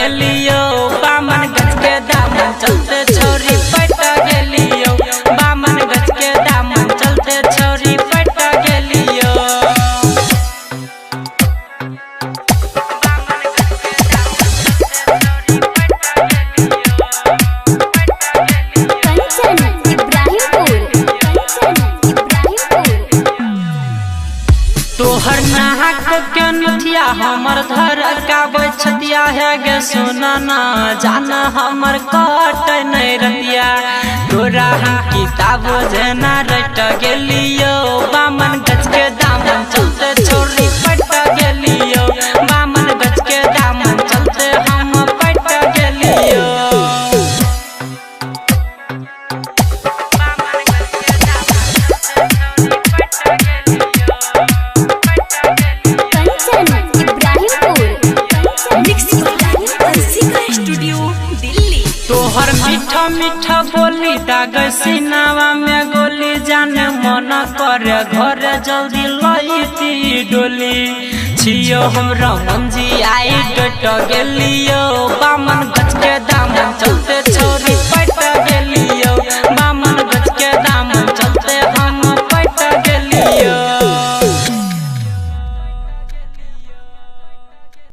गेलियो बामन गज के दामन चलते छोरी पट गेलियो बामन गज के दामन चलते छोरी पट गेलियो। तोहर नाहक के नथिया हमर धर काबे छतिया है गे सोना ना जाना हमर कट नहीं रतिया तोरा हम किताब जना रट गेलियो बामन गज के दामन चलते छोरी पट गेलियो बामन गज के दामन चलते हम पट गेलियो। तोहर मीठा मीठा बोली दाग सीनावा में गोली जाने मन कर घर जल्दी लईती डोली छियो हमरा मंजी आई डट गेलियो